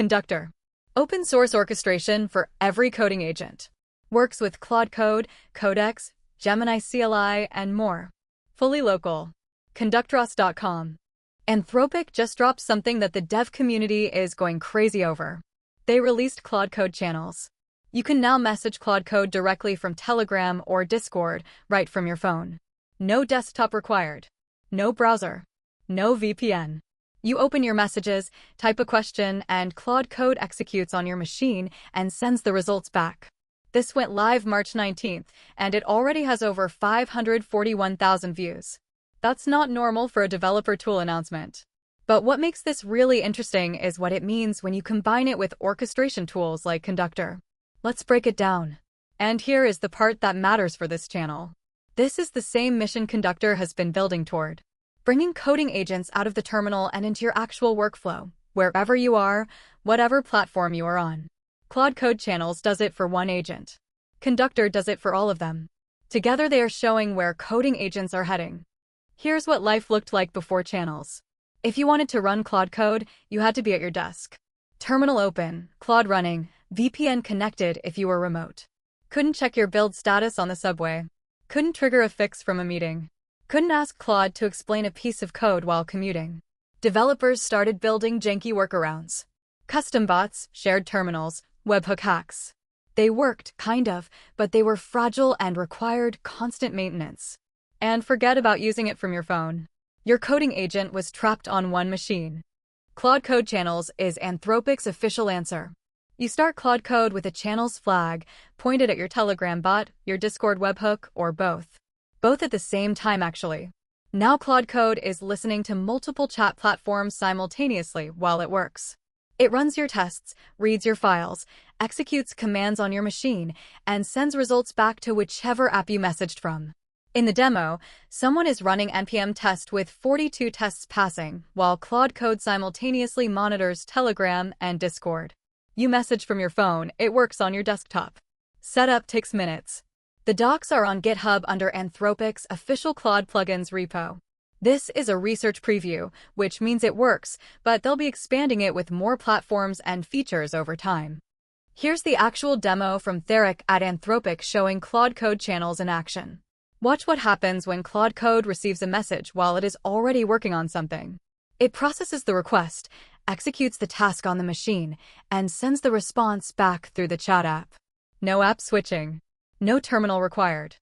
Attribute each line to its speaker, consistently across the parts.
Speaker 1: Conductor. Open source orchestration for every coding agent. Works with Claude Code, Codex, Gemini CLI, and more. Fully local. Conductros.com. Anthropic just dropped something that the dev community is going crazy over. They released Claude Code Channels. You can now message Claude Code directly from Telegram or Discord right from your phone. No desktop required. No browser. No VPN. You open your messages, type a question, and Claude Code executes on your machine and sends the results back. This went live March 19th, and it already has over 541,000 views. That's not normal for a developer tool announcement. But what makes this really interesting is what it means when you combine it with orchestration tools like Conductor. Let's break it down. And here is the part that matters for this channel. This is the same mission Conductor has been building toward. Bringing coding agents out of the terminal and into your actual workflow, wherever you are, whatever platform you are on. Claude Code Channels does it for one agent. Conductor does it for all of them. Together they are showing where coding agents are heading. Here's what life looked like before Channels. If you wanted to run Claude Code, you had to be at your desk. Terminal open, Claude running, VPN connected if you were remote. Couldn't check your build status on the subway. Couldn't trigger a fix from a meeting. Couldn't ask Claude to explain a piece of code while commuting. Developers started building janky workarounds. Custom bots, shared terminals, webhook hacks. They worked, kind of, but they were fragile and required constant maintenance. And forget about using it from your phone. Your coding agent was trapped on one machine. Claude Code Channels is Anthropic's official answer. You start Claude Code with a channels flag pointed at your Telegram bot, your Discord webhook, or both. Both at the same time, actually. Now Claude Code is listening to multiple chat platforms simultaneously while it works. It runs your tests, reads your files, executes commands on your machine, and sends results back to whichever app you messaged from. In the demo, someone is running npm test with 42 tests passing, while Claude Code simultaneously monitors Telegram and Discord. You message from your phone, it works on your desktop. Setup takes minutes. The docs are on GitHub under Anthropic's official Claude plugins repo. This is a research preview, which means it works, but they'll be expanding it with more platforms and features over time. Here's the actual demo from Theric at Anthropic showing Claude Code Channels in action. Watch what happens when Claude Code receives a message while it is already working on something. It processes the request, executes the task on the machine, and sends the response back through the chat app. No app switching. No terminal required.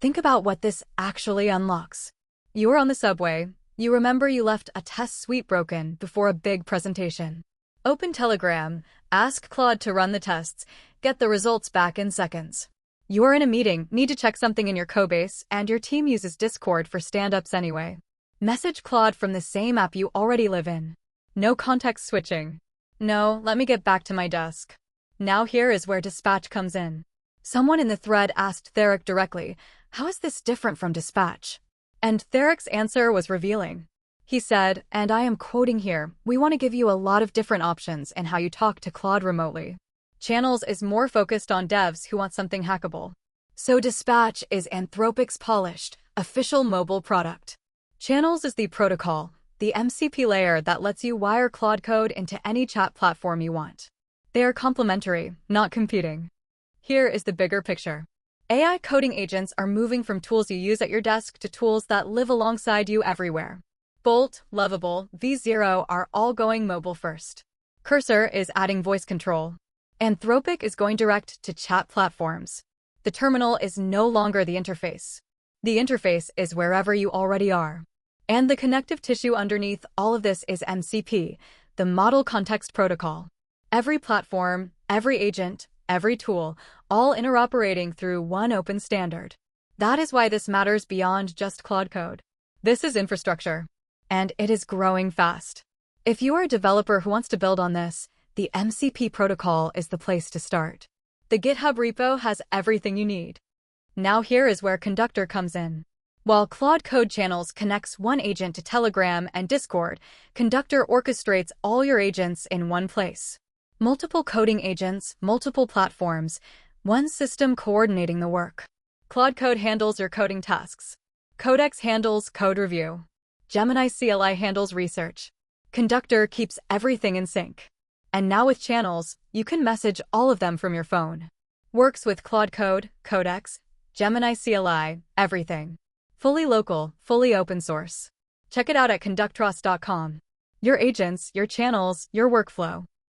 Speaker 1: Think about what this actually unlocks. You are on the subway. You remember you left a test suite broken before a big presentation. Open Telegram, ask Claude to run the tests, get the results back in seconds. You are in a meeting, need to check something in your codebase, and your team uses Discord for stand-ups anyway. Message Claude from the same app you already live in. No context switching. No, let me get back to my desk. Now here is where dispatch comes in. Someone in the thread asked Theric directly, how is this different from dispatch? And Theric's answer was revealing. He said, and I am quoting here, we want to give you a lot of different options in how you talk to Claude remotely. Channels is more focused on devs who want something hackable. So Dispatch is Anthropic's polished, official mobile product. Channels is the protocol, the MCP layer that lets you wire Claude Code into any chat platform you want. They are complementary, not competing. Here is the bigger picture. AI coding agents are moving from tools you use at your desk to tools that live alongside you everywhere. Bolt, Lovable, V0 are all going mobile first. Cursor is adding voice control. Anthropic is going direct to chat platforms. The terminal is no longer the interface. The interface is wherever you already are. And the connective tissue underneath all of this is MCP, the Model Context Protocol. Every platform, every agent, every tool, all interoperating through one open standard. That is why this matters beyond just Claude Code. This is infrastructure. And it is growing fast. If you are a developer who wants to build on this, the MCP protocol is the place to start. The GitHub repo has everything you need. Now here is where Conductor comes in. While Claude Code Channels connects one agent to Telegram and Discord, Conductor orchestrates all your agents in one place. Multiple coding agents, multiple platforms, one system coordinating the work. Claude Code handles your coding tasks. Codex handles code review. Gemini CLI handles research. Conductor keeps everything in sync. And now with channels, you can message all of them from your phone. Works with Claude Code, Codex, Gemini CLI, everything. Fully local, fully open source. Check it out at conductor.com. Your agents, your channels, your workflow.